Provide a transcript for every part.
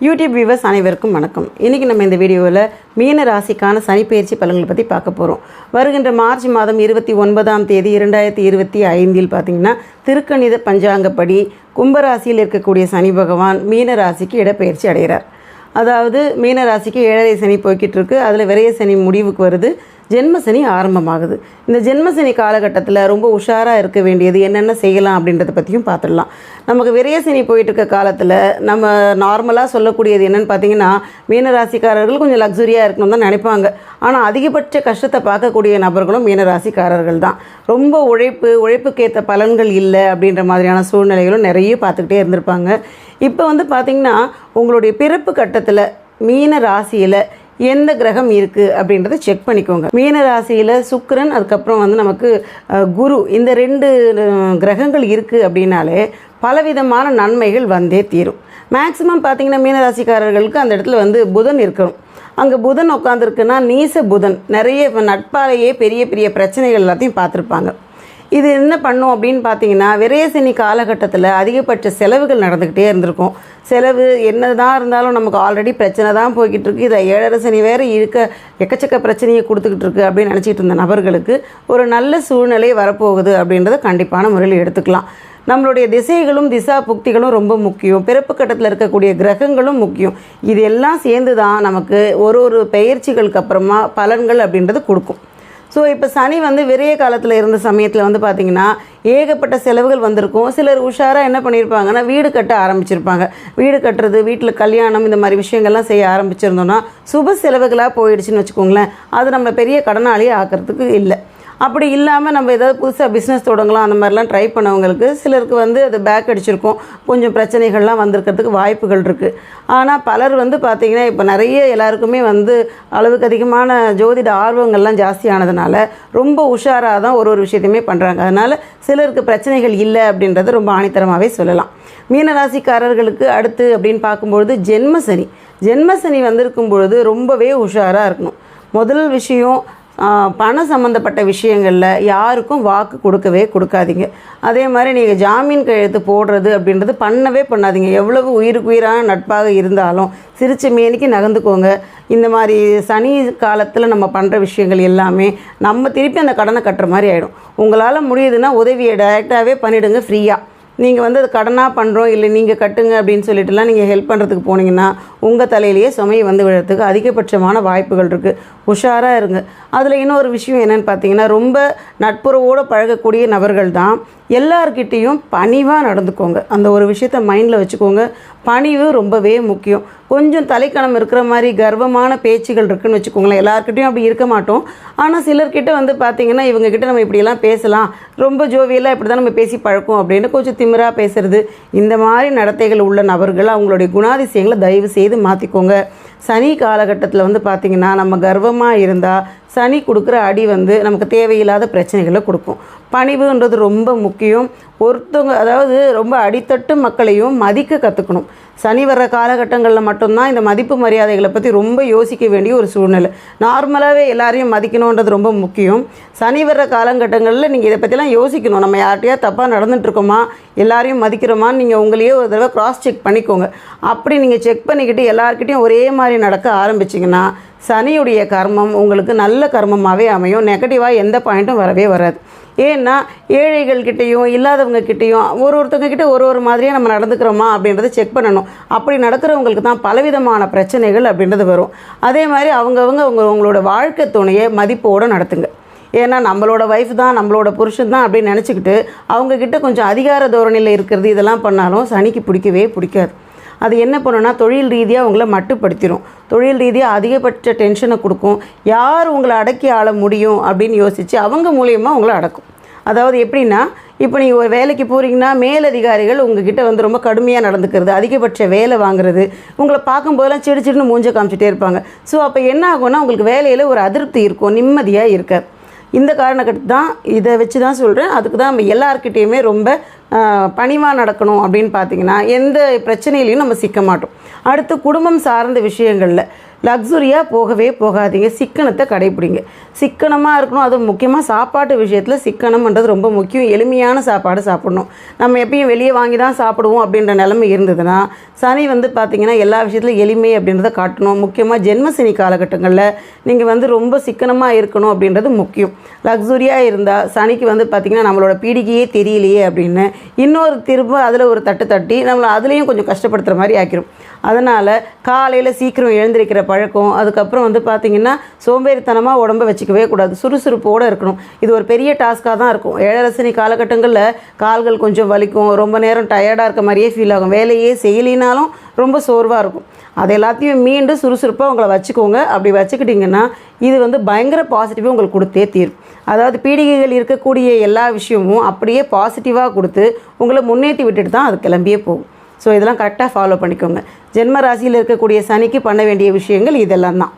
YouTube viewers அனைவருக்கும் வணக்கம். இன்றைக்கி நம்ம இந்த வீடியோவில் மீன ராசிக்கான சனிப்பெயர்ச்சி பலன்களை பற்றி பார்க்க போகிறோம். வருகின்ற மார்ச் மாதம் 29ஆம் தேதி 2025 பார்த்திங்கன்னா திருக்கணித பஞ்சாங்கப்படி கும்பராசியில் இருக்கக்கூடிய சனி பகவான் மீன ராசிக்கு இடப்பெயர்ச்சி அடைகிறார். அதாவது மீன ராசிக்கு 7.5 சனி போய்கிட்டு இருக்கு. அதில் விரைய சனி முடிவுக்கு வருது, ஜென்மசனி ஆரம்பமாகுது. இந்த ஜென்மசனி காலகட்டத்தில் ரொம்ப உஷாராக இருக்க வேண்டியது என்னென்ன செய்யலாம் அப்படின்றத பற்றியும் பார்த்துடலாம். நமக்கு விரைய சனி போயிட்டுருக்க காலத்தில் நம்ம நார்மலாக சொல்லக்கூடியது என்னென்னு பார்த்தீங்கன்னா, மீனராசிக்காரர்கள் கொஞ்சம் லக்ஸுரியாக இருக்கணும் தான் நினைப்பாங்க. ஆனால் அதிகபட்ச கஷ்டத்தை பார்க்கக்கூடிய நபர்களும் மீனராசிக்காரர்கள் தான். ரொம்ப உழைப்புக்கேற்ற பலன்கள் இல்லை அப்படின்ற மாதிரியான சூழ்நிலைகளும் நிறைய பார்த்துக்கிட்டே இருந்திருப்பாங்க. இப்போ பார்த்திங்கன்னா உங்களுடைய பிறப்பு கட்டத்தில் மீன ராசியில் எந்த கிரகம் இருக்குது அப்படின்றத செக் பண்ணிக்கோங்க. மீன ராசியில் சுக்கிரன், அதுக்கப்புறம் நமக்கு குரு, இந்த 2 கிரகங்கள் இருக்குது அப்படின்னாலே பலவிதமான நன்மைகள் வந்தே தீரும். மேக்ஸிமம் பார்த்திங்கன்னா மீனராசிக்காரர்களுக்கு அந்த இடத்துல புதன் இருக்கணும். அங்கே புதன் உட்காந்துருக்குன்னா நீச புதன் நிறைய நட்பாலேயே பெரிய பெரிய பிரச்சனைகள் எல்லாத்தையும் பார்த்துருப்பாங்க. இது என்ன பண்ணும் அப்படின்னு பார்த்தீங்கன்னா, விரைய சனி காலகட்டத்தில் அதிகபட்ச செலவுகள் நடந்துக்கிட்டே இருந்திருக்கும். செலவு என்னதான் இருந்தாலும் நமக்கு ஆல்ரெடி பிரச்சனை தான் போய்கிட்டு இருக்குது, இதை 7.5 சனி வேறு எக்கச்சக்க பிரச்சனையை கொடுத்துக்கிட்டு இருக்கு அப்படின்னு நினச்சிட்டு இருந்த நபர்களுக்கு ஒரு நல்ல சூழ்நிலை வரப்போகுது அப்படின்றத கண்டிப்பான முறையில் எடுத்துக்கலாம். நம்மளுடைய திசைகளும் திசா புக்திகளும் ரொம்ப முக்கியம். பிறப்பு கட்டத்தில் இருக்கக்கூடிய கிரகங்களும் முக்கியம். இது எல்லாம் சேர்ந்து தான் நமக்கு ஒரு பெயர்ச்சிகளுக்கு அப்புறமா பலன்கள் அப்படின்றது கொடுக்கும். ஸோ இப்போ சனி விரைய காலத்தில் இருந்த சமயத்தில் பார்த்திங்கன்னா ஏகப்பட்ட செலவுகள் வந்திருக்கும். சிலர் உஷாராக என்ன பண்ணியிருப்பாங்கன்னா வீடு கட்ட ஆரம்பிச்சிருப்பாங்க. வீடு கட்டுறது, வீட்டில் கல்யாணம், இந்த மாதிரி விஷயங்கள்லாம் செய்ய ஆரம்பிச்சிருந்தோன்னா சுப செலவுகளாக போயிடுச்சுன்னு வச்சுக்கோங்களேன். அது நம்ம பெரிய கடனாளியே ஆக்கிறதுக்கு இல்லை. அப்படி இல்லாமல் நம்ம ஏதாவது புதுசாக பிஸ்னஸ் தொடங்கலாம் அந்த மாதிரிலாம் ட்ரை பண்ணவங்களுக்கு சிலருக்கு அது பேக் அடிச்சிருக்கும். கொஞ்சம் பிரச்சனைகள்லாம் வந்திருக்கிறதுக்கு வாய்ப்புகள் இருக்குது. ஆனால் பலர் பார்த்திங்கன்னா இப்போ நிறைய எல்லாருக்குமே அளவுக்கு அதிகமான ஜோதிட ஆர்வங்கள்லாம் ஜாஸ்தியானதுனால ரொம்ப உஷாராக தான் ஒரு விஷயத்தையுமே பண்ணுறாங்க. அதனால் சிலருக்கு பிரச்சனைகள் இல்லை அப்படின்றத ரொம்ப ஆணித்தரமாகவே சொல்லலாம். மீனராசிக்காரர்களுக்கு அடுத்து அப்படின்னு பார்க்கும்பொழுது ஜென்மசனி வந்திருக்கும் பொழுது ரொம்பவே உஷாராக இருக்கணும். முதல் விஷயம், பணம் சம்மந்தப்பட்ட விஷயங்களில் யாருக்கும் வாக்கு கொடுக்கவே கொடுக்காதீங்க. அதே மாதிரி நீங்கள் ஜாமீன் கையெழுத்து போடுறது அப்படின்றது பண்ணவே பண்ணாதீங்க. எவ்வளவு உயிரான நட்பாக இருந்தாலும் சிரிச்ச மேனிக்கு நகர்ந்துக்கோங்க. இந்த மாதிரி சனி காலத்தில் நம்ம பண்ணுற விஷயங்கள் எல்லாமே நம்ம திருப்பி அந்த கடனை கட்டுற மாதிரி ஆகிடும். உங்களால் முடியுதுன்னா உதவியை டைரெக்டாகவே பண்ணிவிடுங்க ஃப்ரீயாக. நீங்கள் அது கடனாக பண்ணுறோம், இல்லை நீங்கள் கட்டுங்க அப்படின்னு சொல்லிட்டுலாம் நீங்கள் ஹெல்ப் பண்ணுறதுக்கு போனீங்கன்னா உங்கள் தலையிலேயே சுமையை விழுறதுக்கு அதிகபட்சமான வாய்ப்புகள் இருக்குது. உஷாராக இருங்க. அதில் இன்னொரு விஷயம் என்னென்னு பார்த்தீங்கன்னா, ரொம்ப நட்புறவோடு பழகக்கூடிய நபர்கள் தான் எல்லார்கிட்டேயும் பணிவாக நடந்துக்கோங்க. அந்த ஒரு விஷயத்த மைண்டில் வச்சுக்கோங்க. பணிவு ரொம்பவே முக்கியம். கொஞ்சம் தலைக்கணம் இருக்கிற மாதிரி கர்வமான பேச்சுகள் இருக்குதுன்னு வச்சுக்கோங்களேன். எல்லாருக்கிட்டையும் அப்படி இருக்க மாட்டோம். ஆனால் சிலர்கிட்ட பார்த்திங்கன்னா இவங்ககிட்ட நம்ம இப்படியெல்லாம் பேசலாம், ரொம்ப ஜோவியெல்லாம் இப்படி தான் நம்ம பேசி பழக்கம் அப்படின்னு கொஞ்சம் திமிராக பேசுகிறது, இந்த மாதிரி நடத்தைகள் உள்ள நபர்கள் அவங்களுடைய குணாதிசயங்களை தயவு செய்து மாற்றிக்கோங்க. சனி காலகட்டத்தில் பார்த்திங்கன்னா நம்ம கர்வமாக இருந்தால் சனி கொடுக்குற அடி நமக்கு தேவையில்லாத பிரச்சனைகளை கொடுக்கும். பணிவுன்றது ரொம்ப முக்கியம். ஒருத்தவங்க அதாவது ரொம்ப அடித்தட்டு மக்களையும் மதிக்க கற்றுக்கணும். சனி வர்ற காலகட்டங்களில் மட்டும்தான் இந்த மதிப்பு மரியாதைகளை பற்றி ரொம்ப யோசிக்க வேண்டிய ஒரு சூழ்நிலை. நார்மலாகவே எல்லாரையும் மதிக்கணுன்றது ரொம்ப முக்கியம். சனி வர்ற காலகட்டங்களில் நீங்கள் இதை பற்றிலாம் யோசிக்கணும். நம்ம யார்கிட்டையா தப்பாக நடந்துட்டுருக்கோமா, எல்லாரையும் மதிக்கிறோமான்னு நீங்கள் உங்களையே ஒரு தடவை க்ராஸ் செக் பண்ணிக்கோங்க. அப்படி நீங்கள் செக் பண்ணிக்கிட்டு எல்லாருக்கிட்டையும் ஒரே மாதிரி நடக்க ஆரம்பிச்சிங்கன்னா சனியுடைய கர்மம் உங்களுக்கு நல்ல கர்மமாகவே அமையும். நெகட்டிவாக எந்த பாயிண்ட்டும் வரவே வராது. ஏன்னா ஏழைகள்கிட்டையும் இல்லாதவங்கக்கிட்டையும் ஒருத்தவங்கக்கிட்ட ஒரு மாதிரியாக நம்ம நடந்துக்கிறோமா அப்படின்றத செக் பண்ணணும். அப்படி நடக்கிறவங்களுக்கு தான் பலவிதமான பிரச்சனைகள் அப்படின்றது வரும். அதே மாதிரி உங்களோட வாழ்க்கை துணையை மதிப்போடு நடத்துங்க. ஏன்னா நம்மளோட ஒய்ஃப் தான், நம்மளோட புருஷன் தான் அப்படின்னு நினச்சிக்கிட்டு அவங்கக்கிட்ட கொஞ்சம் அதிகார தோரணையில் இருக்கிறது இதெல்லாம் பண்ணாலும் சனிக்கு பிடிக்கவே பிடிக்காது. அது என்ன பண்ணுன்னா தொழில் ரீதியாக உங்களை மட்டுப்படுத்திடும். தொழில் ரீதியாக அதிகபட்ச டென்ஷனை கொடுக்கும். யார் உங்களை அடக்கி ஆள முடியும் அப்படின்னு யோசித்து அவங்க மூலியமாக உங்களை அடக்கும். அதாவது எப்படின்னா, இப்போ நீங்கள் ஒரு வேலைக்கு போகிறீங்கன்னா மேலதிகாரிகள் உங்ககிட்ட ரொம்ப கடுமையாக நடந்துக்கிறது, அதிகபட்ச வேலை வாங்குறது, உங்களை பார்க்கும்போதெல்லாம் சிடுன்னு மூஞ்ச காமிச்சிட்டே இருப்பாங்க. ஸோ அப்போ என்ன ஆகும்னா உங்களுக்கு வேலையில் ஒரு அதிருப்தி இருக்கும், நிம்மதியாக இருக்காது. இந்த காரணத்துக்கு தான் இதை வச்சு தான் சொல்கிறேன். அதுக்கு தான் நம்ம எல்லாருக்கிட்டேயுமே ரொம்ப பணிவாக நடக்கணும் அப்படின்னு பார்த்திங்கன்னா எந்த பிரச்சனையிலையும் நம்ம சிக்க மாட்டோம். அடுத்து குடும்பம் சார்ந்த விஷயங்களில் லக்ஸுரியாக போகவே போகாதீங்க. சிக்கனத்தை கடைப்பிடிங்க. சிக்கனமாக இருக்கணும். அதுவும் முக்கியமாக சாப்பாட்டு விஷயத்தில் சிக்கனம்ன்றது ரொம்ப முக்கியம். எளிமையான சாப்பாடு சாப்பிடணும். நம்ம எப்பயும் வெளியே வாங்கி தான் சாப்பிடுவோம் அப்படின்ற நிலைமை இருந்ததுன்னா சனி பார்த்திங்கன்னா எல்லா விஷயத்துலையும் எளிமை அப்படின்றத காட்டணும். முக்கியமாக ஜென்மசனி காலகட்டங்களில் நீங்கள் ரொம்ப சிக்கனமாக இருக்கணும் அப்படின்றது முக்கியம். லக்ஸுரியாக இருந்தால் சனிக்கு பார்த்திங்கன்னா நம்மளோட பீடிகையே தெரியலையே அப்படின்னு இன்னொரு திரும்ப அதில் ஒரு தட்டு தட்டி நம்மளை அதுலேயும் கொஞ்சம் கஷ்டப்படுத்துகிற மாதிரி ஆக்கிரும். அதனால் காலையில் சீக்கிரம் எழுந்திருக்கிற பழக்கம், அதுக்கப்புறம் பார்த்திங்கன்னா சோம்பேறித்தனமாக உடம்பை வச்சுக்கவே கூடாது. சுறுசுறுப்போடு இருக்கணும். இது ஒரு பெரிய டாஸ்க்காக தான் இருக்கும். ஏழரசனி காலகட்டங்களில் கால்கள் கொஞ்சம் வலிக்கும், ரொம்ப நேரம் டயர்டாக இருக்க மாதிரியே ஃபீல் ஆகும். வேலையே செய்யலினாலும் ரொம்ப சோர்வாக இருக்கும். அது எல்லாத்தையும் மீண்டும் சுறுசுறுப்பாக உங்களை வச்சுக்கோங்க. அப்படி வச்சுக்கிட்டிங்கன்னா இது பயங்கர பாசிட்டிவாக உங்களுக்கு கொடுத்தே தீரும். அதாவது பீடிகைகள் இருக்கக்கூடிய எல்லா விஷயமும் அப்படியே பாசிட்டிவாக கொடுத்து உங்களை முன்னேற்றி விட்டுட்டு தான் அது கிளம்பியே போகும். ஸோ இதெல்லாம் கரெக்டாக ஃபாலோ பண்ணிக்கோங்க. ஜென்ம ராசியில் இருக்கக்கூடிய சனிக்கு பண்ண வேண்டிய விஷயங்கள் இதெல்லாம் தான்.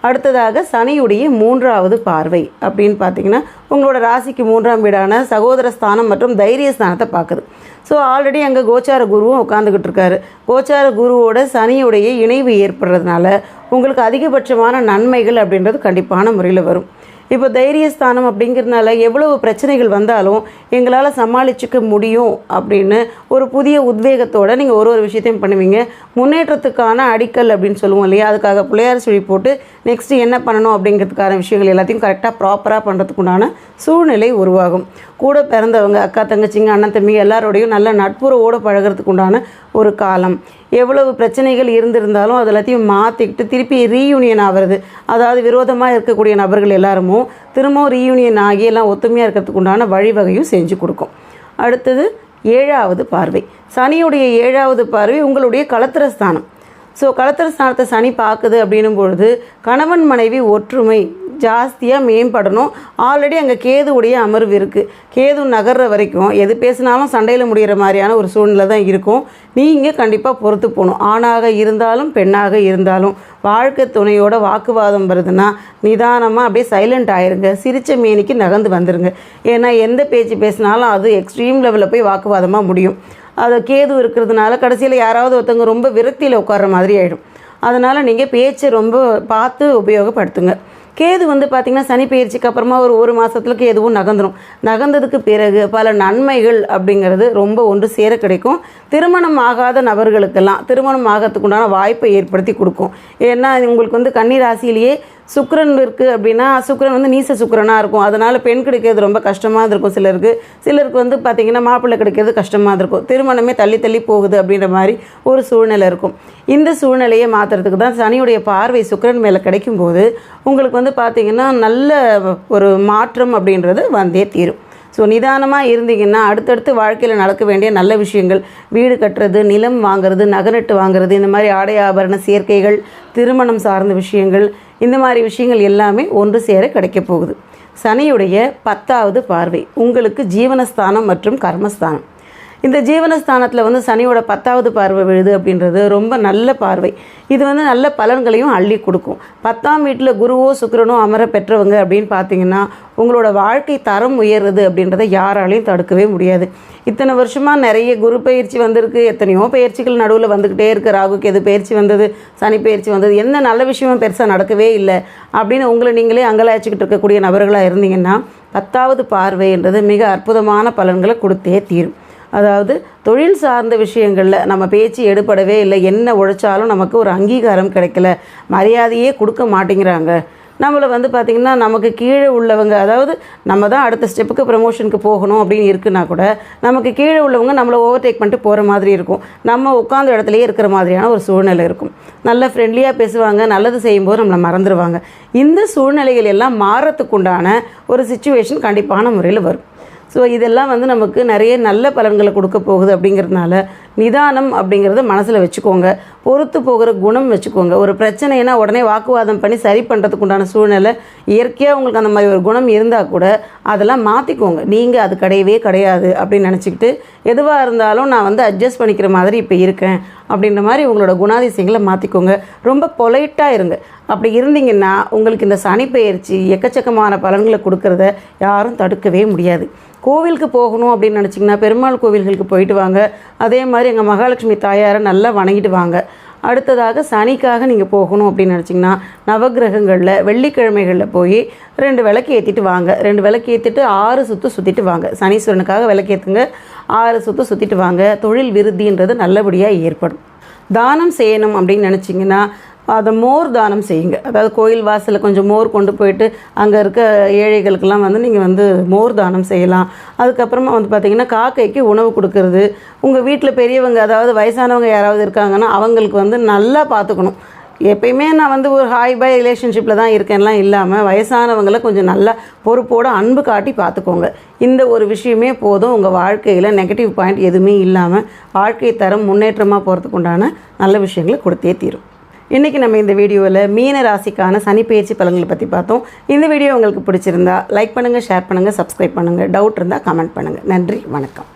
அடுத்ததாக சனியுடைய 3வது பார்வை அப்படின்னு பார்த்தீங்கன்னா உங்களோட ராசிக்கு 3ஆம் வீடான சகோதர ஸ்தானம் மற்றும் தைரிய ஸ்தானத்தை பார்க்குது. ஸோ ஆல்ரெடி அங்கே கோச்சார குருவும் உட்காந்துக்கிட்டு இருக்காரு. கோச்சார குருவோட சனியுடைய இணைவு ஏற்படுறதுனால உங்களுக்கு அதிகபட்சமான நன்மைகள் அப்படின்றது கண்டிப்பான முறையில் வரும். இப்போ தைரியஸ்தானம் அப்படிங்கிறதுனால எவ்வளவு பிரச்சனைகள் வந்தாலும் எங்களால் சமாளிச்சுக்க முடியும் அப்படின்னு ஒரு புதிய உத்வேகத்தோடு நீங்கள் ஒரு விஷயத்தையும் பண்ணுவீங்க. முன்னேற்றத்துக்கான அடிக்கல் அப்படின்னு சொல்லுவோம் இல்லையா, அதுக்காக பிள்ளையார் சுழி போட்டு நெக்ஸ்ட்டு என்ன பண்ணணும் அப்படிங்கிறதுக்கான விஷயங்கள் எல்லாத்தையும் கரெக்டாக ப்ராப்பராக பண்ணுறதுக்குண்டான சூழ்நிலை உருவாகும். கூட பிறந்தவங்க அக்கா தங்கச்சிங்க அண்ணன் தம்பி எல்லாரோடையும் நல்ல நட்புறவோடு பழகிறதுக்கு உண்டான ஒரு காலம். எவ்வளவு பிரச்சனைகள் இருந்திருந்தாலும் அது எல்லாத்தையும் மாற்றிக்கிட்டு திருப்பி ரீயூனியன் ஆகிறது. அதாவது விரோதமாக இருக்கக்கூடிய நபர்கள் எல்லாருமோ திரும்பவும் ரீயூனியன் ஆகி எல்லாம் ஒத்துமையாக இருக்கிறதுக்கு உண்டான வழிவகையும் செஞ்சு கொடுக்கும். அடுத்தது 7வது பார்வை. சனியுடைய 7வது பார்வை உங்களுடைய களத்திர ஸ்தானம். ஸோ களத்திர ஸ்தானத்தை சனி பார்க்குது அப்படின்னும் பொழுது கணவன் மனைவி ஒற்றுமை ஜாஸ்தியாக மேம்படணும். ஆல்ரெடி அங்கே கேதுவுடைய அமர்வு இருக்குது. கேது நகர்ற வரைக்கும் எது பேசினாலும் சண்டையில் முடிகிற மாதிரியான ஒரு சூழ்நிலை தான் இருக்கும். நீங்கள் கண்டிப்பாக பொறுத்து போகணும். ஆணாக இருந்தாலும் பெண்ணாக இருந்தாலும் வாழ்க்கை துணையோட வாக்குவாதம் வருதுன்னா நிதானமாக அப்படியே சைலண்ட் ஆயிருங்க. சிரிச்ச மேனிக்கு நகர்ந்து வந்துடுங்க. ஏன்னா எந்த பேச்சு பேசினாலும் அது எக்ஸ்ட்ரீம் லெவலில் போய் வாக்குவாதமாக முடியும். அது கேது இருக்கிறதுனால கடைசியில் யாராவது ஒருத்தவங்க ரொம்ப விரக்தியில் உட்கார்ற மாதிரி ஆகிடும். அதனால் நீங்கள் பேச்சை ரொம்ப பார்த்து உபயோகப்படுத்துங்க. கேது பார்த்திங்கன்னா சனி பயிற்சிக்கு அப்புறமா ஒரு மாதத்துல கேதுவும் நகர்ந்துடும். நகர்ந்ததுக்கு பிறகு பல நன்மைகள் அப்படிங்கிறது ரொம்ப ஒன்று சேர கிடைக்கும். திருமணம் ஆகாத நபர்களுக்கெல்லாம் திருமணம் ஆகிறதுக்கு உண்டான வாய்ப்பை ஏற்படுத்தி கொடுக்கும். ஏன்னா உங்களுக்கு கன்னி ராசியிலேயே சுக்கிரன் இருக்குது அப்படின்னா சுக்கிரன் நீச சுக்கிரனாக இருக்கும். அதனால் பெண் கிடைக்கிறது ரொம்ப கஷ்டமாக இருக்கும். சிலருக்கு பார்த்திங்கன்னா மாப்பிள்ளை கிடைக்கிறது கஷ்டமாக இருக்கும். திருமணமே தள்ளி தள்ளி போகுது அப்படின்ற மாதிரி ஒரு சூழ்நிலை இருக்கும். இந்த சூழ்நிலையை மாற்றுறதுக்கு தான் சனியுடைய பார்வை சுக்கிரன் மேலே கிடைக்கும்போது உங்களுக்கு பார்த்திங்கன்னா நல்ல ஒரு மாற்றம் அப்படின்றது வந்தே தீரும். ஸோ நிதானமாக இருந்தீங்கன்னா அடுத்தடுத்து வாழ்க்கையில் நடக்க வேண்டிய நல்ல விஷயங்கள், வீடு கட்டுறது, நிலம் வாங்கிறது, நகநட்டு வாங்கிறது, இந்த மாதிரி ஆடை ஆபரண சேர்க்கைகள், திருமணம் சார்ந்த விஷயங்கள், இந்த மாதிரி விஷயங்கள் எல்லாமே ஒன்று சேர கிடைக்க போகுது. சனியுடைய 10வது பார்வை உங்களுக்கு ஜீவனஸ்தானம் மற்றும் கர்மஸ்தானம். இந்த ஜீவனஸ்தானத்தில் சனியோட 10வது பார்வை விழுது அப்படின்றது ரொம்ப நல்ல பார்வை. இது நல்ல பலன்களையும் அள்ளி கொடுக்கும். 10ஆம் வீட்டில் குருவோ சுக்கிரனோ அமர பெற்றவங்க அப்படின்னு பார்த்தீங்கன்னா உங்களோட வாழ்க்கை தரம் உயர்றது அப்படின்றத யாராலையும் தடுக்கவே முடியாது. இத்தனை வருஷமாக நிறைய குரு பயிற்சி வந்திருக்கு, எத்தனையோ பயிற்சிகள் நடுவில் வந்துக்கிட்டே இருக்குது. ராகு கேது பயிற்சி வந்தது, சனி பயிற்சி வந்தது, எந்த நல்ல விஷயமும் பெருசாக நடக்கவே இல்லை அப்படின்னு உங்களை நீங்களே அங்கலாய்ச்சிக்கிட்டு இருக்கக்கூடிய நபர்களாக இருந்தீங்கன்னா 10வது பார்வைன்றது மிக அற்புதமான பலன்களை கொடுத்தே தீரும். அதாவது தொழில் சார்ந்த விஷயங்களில் நம்ம பேச்சு எடுபடவே இல்லை, என்ன உழைச்சாலும் நமக்கு ஒரு அங்கீகாரம் கிடைக்கல, மரியாதையே கொடுக்க மாட்டேங்கிறாங்க. நம்மளை பார்த்திங்கன்னா நமக்கு கீழே உள்ளவங்க, அதாவது நம்ம தான் அடுத்த ஸ்டெப்புக்கு ப்ரமோஷனுக்கு போகணும் அப்படின்னு இருக்குன்னா கூட நமக்கு கீழே உள்ளவங்க நம்மளை ஓவர்டேக் பண்ணிட்டு போகிற மாதிரி இருக்கும். நம்ம உட்காந்த இடத்துலையே இருக்கிற மாதிரியான ஒரு சூழ்நிலை இருக்கும். நல்ல ஃப்ரெண்ட்லியாக பேசுவாங்க, நல்லது செய்யும்போது நம்மளை மறந்துடுவாங்க. இந்த சூழ்நிலைகள் எல்லாம் மாறத்துக்குண்டான ஒரு சிச்சுவேஷன் கண்டிப்பான முறையில் வரும். ஸோ இதெல்லாம் நமக்கு நிறைய நல்ல பலன்களை கொடுக்க போகுது. அப்படிங்கிறதுனால நிதானம் அப்படிங்கிறத மனசில் வச்சுக்கோங்க. பொறுத்து போகிற குணம் வச்சுக்கோங்க. ஒரு பிரச்சனைனா உடனே வாக்குவாதம் பண்ணி சரி பண்ணுறதுக்கு உண்டான சூழ்நிலை இயற்கையாக உங்களுக்கு அந்த மாதிரி ஒரு குணம் இருந்தால் கூட அதெல்லாம் மாற்றிக்கோங்க. நீங்கள் அது கிடையவே கிடையாது அப்படின்னு நினச்சிக்கிட்டு எதுவாக இருந்தாலும் நான் அட்ஜஸ்ட் பண்ணிக்கிற மாதிரி இப்போ இருக்கேன் அப்படின்ற மாதிரி உங்களோட குணாதிசயங்களை மாற்றிக்கோங்க. ரொம்ப பொலைட்டாக இருங்க. அப்படி இருந்தீங்கன்னா உங்களுக்கு இந்த சனி பெயர்ச்சி எக்கச்சக்கமான பலன்களை கொடுக்கறத யாரும் தடுக்கவே முடியாது. கோவிலுக்கு போகணும் அப்படின்னு நினச்சிங்கன்னா பெருமாள் கோவில்களுக்கு போயிட்டு வாங்க. அதே மாதிரி எங்கள் மகாலட்சுமி தாயாரை நல்லா வணங்கிட்டு வாங்க. அடுத்ததாக சனிக்காக நீங்கள் போகணும் அப்படின்னு நினச்சிங்கன்னா நவகிரகங்களில் வெள்ளிக்கிழமைகளில் போய் 2 விளக்கு ஏற்றிட்டு வாங்க. 2 விளக்கு ஏற்றிட்டு 6 சுற்று சுற்றிட்டு வாங்க. சனீஸ்வரனுக்காக விளக்கு ஏற்றுங்க, 6 சுற்று சுற்றிட்டு வாங்க. தொழில் விருத்தின்றது நல்லபடியாக ஏற்படும். தானம் செய்யணும் அப்படின்னு நினச்சிங்கன்னா அதை மோர் தானம் செய்யுங்க. அதாவது கோயில் வாசலில் கொஞ்சம் மோர் கொண்டு போயிட்டு அங்கே இருக்க ஏழைகளுக்கெல்லாம் நீங்கள் மோர் தானம் செய்யலாம். அதுக்கப்புறமா பார்த்திங்கன்னா காக்கைக்கு உணவு கொடுக்கறது. உங்கள் வீட்டில் பெரியவங்க, அதாவது வயசானவங்க யாராவது இருக்காங்கன்னா அவங்களுக்கு நல்லா பார்த்துக்கணும். எப்பயுமே நான் ஒரு ஹாய் பை ரிலேஷன்ஷிப்பில் தான் இருக்கேன்லாம் இல்லாமல் வயசானவங்களை கொஞ்சம் நல்லா பொறுப்போடு அன்பு காட்டி பார்த்துக்கோங்க. இந்த ஒரு விஷயமே போதும் உங்கள் வாழ்க்கையில் நெகட்டிவ் பாயிண்ட் எதுவுமே இல்லாமல் வாழ்க்கை தரம் முன்னேற்றமாக போகிறதுக்கு உண்டான நல்ல விஷயங்களை கொடுத்தே தீரும். இன்றைக்கி நம்ம இந்த வீடியோவில் மீன ராசிக்கான சனிப்பெயர்ச்சி பலன்களை பற்றி பார்த்தோம். இந்த வீடியோ உங்களுக்கு பிடிச்சிருந்தா லைக் பண்ணுங்கள், ஷேர் பண்ணுங்கள், சப்ஸ்கிரைப் பண்ணுங்கள். டவுட் இருந்தால் கமெண்ட் பண்ணுங்கள். நன்றி, வணக்கம்.